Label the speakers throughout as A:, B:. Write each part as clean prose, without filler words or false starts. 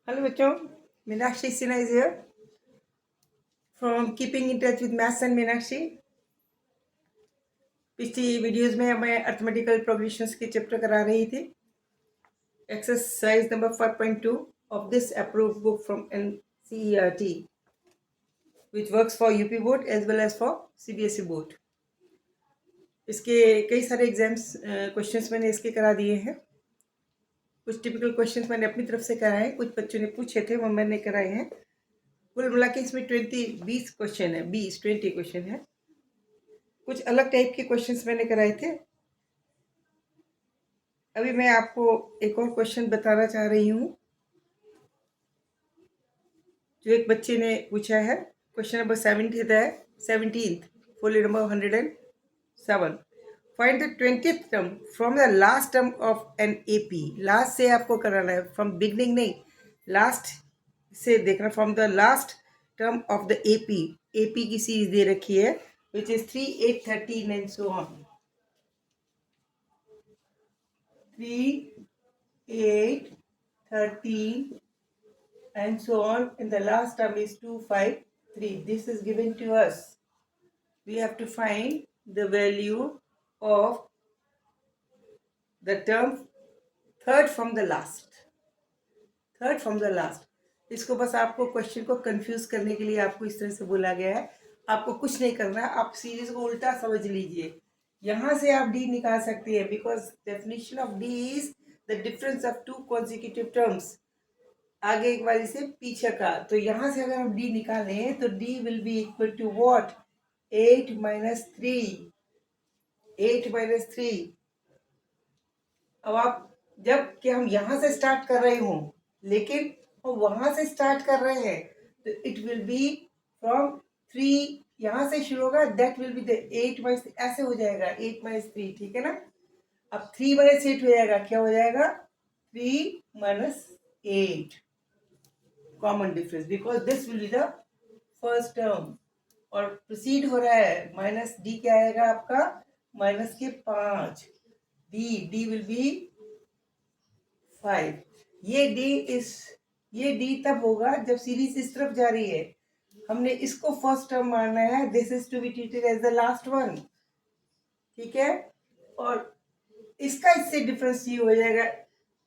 A: Hello बच्चों, Meenakshi Sinha is here from keeping in touch with maths and Meenakshi. पिछली videos में मैं अर्थमेटिकल प्रोग्रेशंस के चैप्टर करा रही थी। Exercise number 5.2 of this approved book from NCERT which works for UP board as well as for CBSE board. इसके कई सारे एग्जाम्स क्वेश्चंस मैंने इसके करा दिए हैं। कुछ टिपिकल क्वेश्चंस मैंने अपनी तरफ से कराए हैं, कुछ बच्चों ने पूछे थे वो मैंने कराए हैं। कुल मिला के इसमें 20 क्वेश्चन है, 20 क्वेश्चन है। कुछ अलग टाइप के क्वेश्चंस मैंने कराए थे। अभी मैं आपको एक और क्वेश्चन बताना चाह रही हूँ जो एक बच्चे ने पूछा है। क्वेश्चन नंबर 17 फोली number 107। Find the 20th term from the last term of an AP। Last से आपको कराना है, फ्रॉम बिगनिंग नहीं, लास्ट से देखना। From the last term of the AP की सीरीज दे रखी है which is 3, 8, 13 and so on. 3, 8, 13 and so on, and the last term is 2, 5, 3. This is given to us. We have to find the value of the term third from the last. Third from the last. इसको बस आपको question को confuse करने के लिए आपको इस तरह से बोला गया है। आपको कुछ नहीं करना है, आप सीरीज को उल्टा समझ लीजिए। यहां से आप डी निकाल सकते हैं because definition of D is the difference of two consecutive terms. आगे एक वाली से पीछे का, तो यहां से अगर हम डी निकालें तो D will be equal to what, 8 minus 3। 8 minus 3। अब आप जब कि हम यहां से स्टार्ट कर रहे हों लेकिन हम वहां से स्टार्ट कर रहे हैं तो इट विल बी फ्रॉम 3, यहां से शुरू होगा, that will be the 8 minus, ऐसे हो जाएगा 8 माइनस 3, ठीक है ना। अब 3 माइनस 8 हो जाएगा, क्या हो जाएगा, 3 minus 8 common difference because this will be the first term. और प्रोसीड हो रहा है, माइनस डी क्या आएगा आपका, माइनस के 5, डी विल बी 5। ये डी तब होगा जब सीरीज इस तरफ जा रही है। हमने इसको फर्स्ट टर्म मानना है, this is to be treated as the last one, ठीक है। और इसका इससे डिफरेंस ये हो जाएगा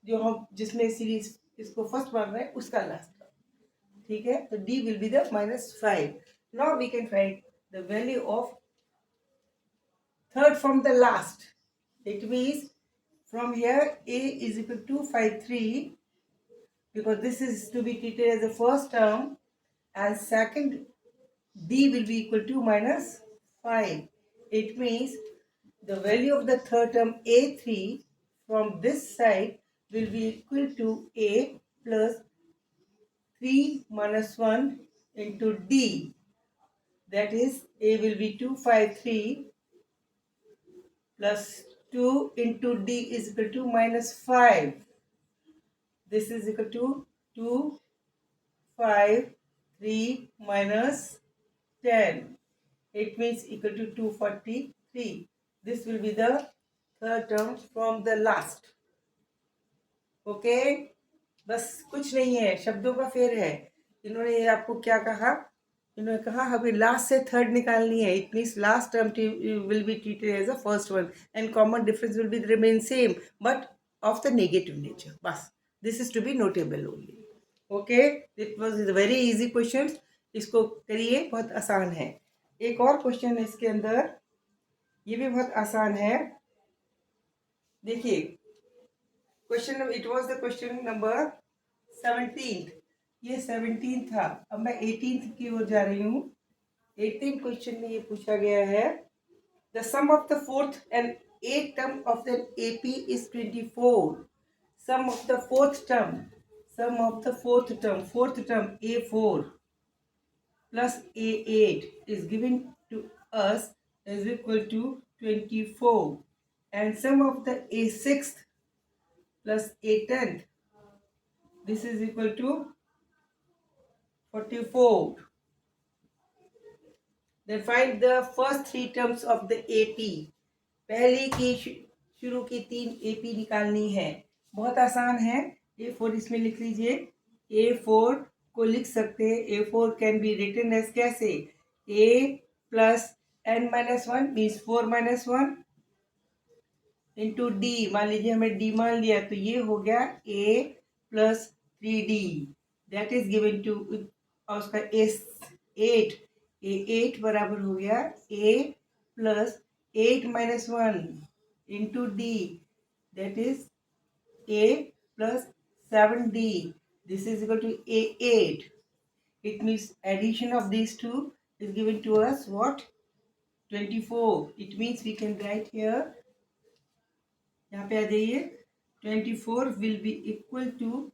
A: जो हम जिसमें सीरीज इसको फर्स्ट मान रहे हैं उसका लास्ट, ठीक है। तो d will be the -5. Now we can find the value of third from the last. It means from here a is equal to 5, 3 because this is to be treated as the first term, and second d will be equal to -5. It means the value of the third term a3 from this side will be equal to a plus 3 minus 1 into d. That is a will be 253 plus 2 into d is equal to -5. This is equal to 2, 5, 3 minus 10. It means equal to 243. This will be the third term from the last. Okay? बस कुछ नहीं है, शब्दों का फेर है। इन्होंने आपको क्या कहा, इन्होंने कहा हमें लास्ट से थर्ड निकालनी है। It means last term will be treated as a first one and common difference will be remain same but of the negative nature. बस this is to be notable only. Okay, it was very easy question, इसको करिए, बहुत आसान है। एक और question है इसके अंदर, ये भी बहुत आसान है। देखिए question, it was the question number 17। ये 17 था, अब मैं 18 की ओर जा रही हूँ। 18 क्वेश्चन में ये पूछा गया है, the sum of the fourth and eight term of the AP is 24। Sum of the fourth term, fourth term A4 plus A8 is given to us is equal to 24, and sum of the A6th plus A10th, this is equal to 44. Then find the first three terms of the AP. पहले की शुरू की 3 AP निकालनी है। बहुत आसान है, A4 इसमें लिख लीजिए, A4 को लिख सकते हैं, A4 can be written as कैसे, A plus n-1 means 4-1 into D, मान लीजिए हमें डी मान लिया तो ये हो गया A plus 3D, that is given to, और उसका A8, A8 बराबर हो गया A plus 8-1 into D, that is A plus 7D. This is equal to A8. It means addition of these two is given to us what? 24. It means we can write here, यहाँ पे आ जाइए, 24 will be equal to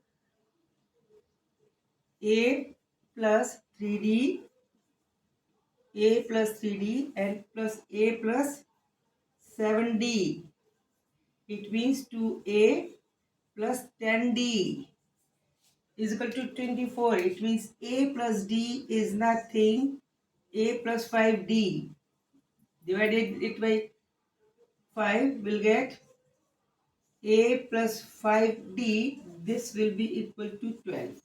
A: A plus 3D, A plus 3D and plus A plus 7D. It means 2A plus 10D is equal to 24. It means A plus D is nothing. A plus 5D. Divided it by 5 will get A plus 5D. This will be equal to 12.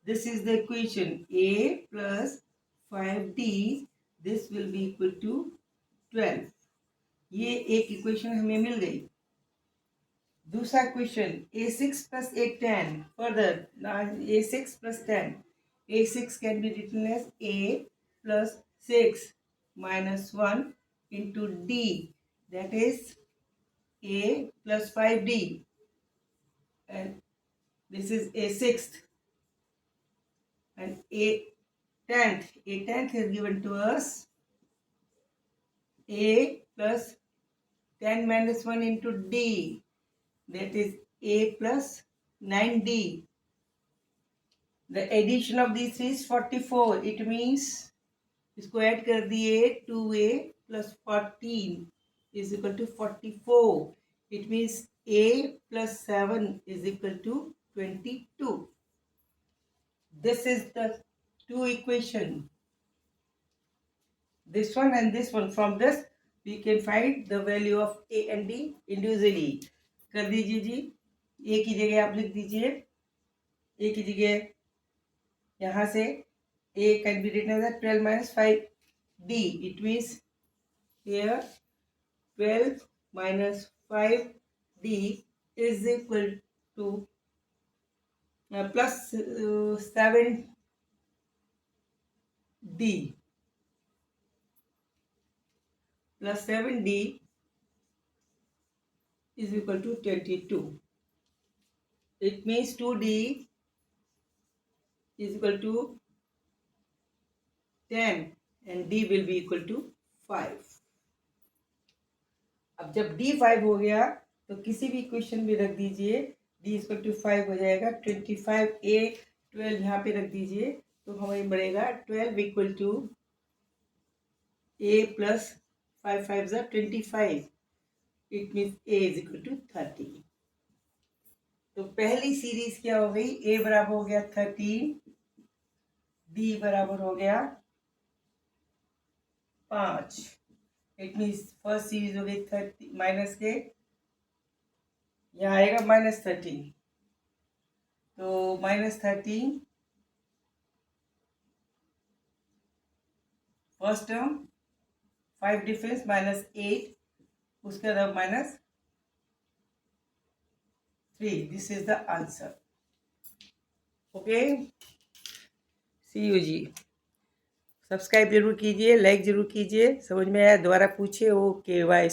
A: This is the equation. A plus 5D. This will be equal to 12. ये एक equation हमें मिल गई. दूसरा question, A6 plus A10. Further, A6 plus 10. A6 can be written as A plus 6 minus 1 into D. That is A plus 5D. And this is A6th. And A10th. A10th is given to us A plus 10 minus 1 into D. That is A plus 9D. The addition of these three is 44. It means, इसको add कर दिए, 2A plus 14 is equal to 44. It means A plus 7 is equal to 22. This is the two equation. This one and this one. From this we can find the value of A and D individually. कर दीजिए जी, A की जगह आप लिख दीजिए, A की जगह यहाँ से A can be written as 12 minus 5D. It means here 12 minus 5D is equal to plus 7D plus 7D is equal to 22. It means 2D is equal to 10 and D will be equal to 5. अब जब D 5 हो गया तो किसी भी equation में रख दीजिए, D इक्वल टू 5 हो जाएगा. 25A 12 यहाँ पे रख दीजिए तो हमें बढ़ेगा 12 equal to A plus 5 5 25. It means A is equal to 30. तो पहली सीरीज क्या हो गई, A बराबर हो गया 13, D बराबर हो गया 5. इट मीन्स फर्स्ट सीरीज हो गई 30 माइनस के, यहाँ आएगा -13. तो -13 फर्स्ट टर्म, 5 डिफरेंस -8, उसके बाद -3. This is the answer. Okay, see you जी. सब्सक्राइब जरूर कीजिए, लाइक जरूर कीजिए. समझ में आया दोबारा पूछिए. Okay, bye.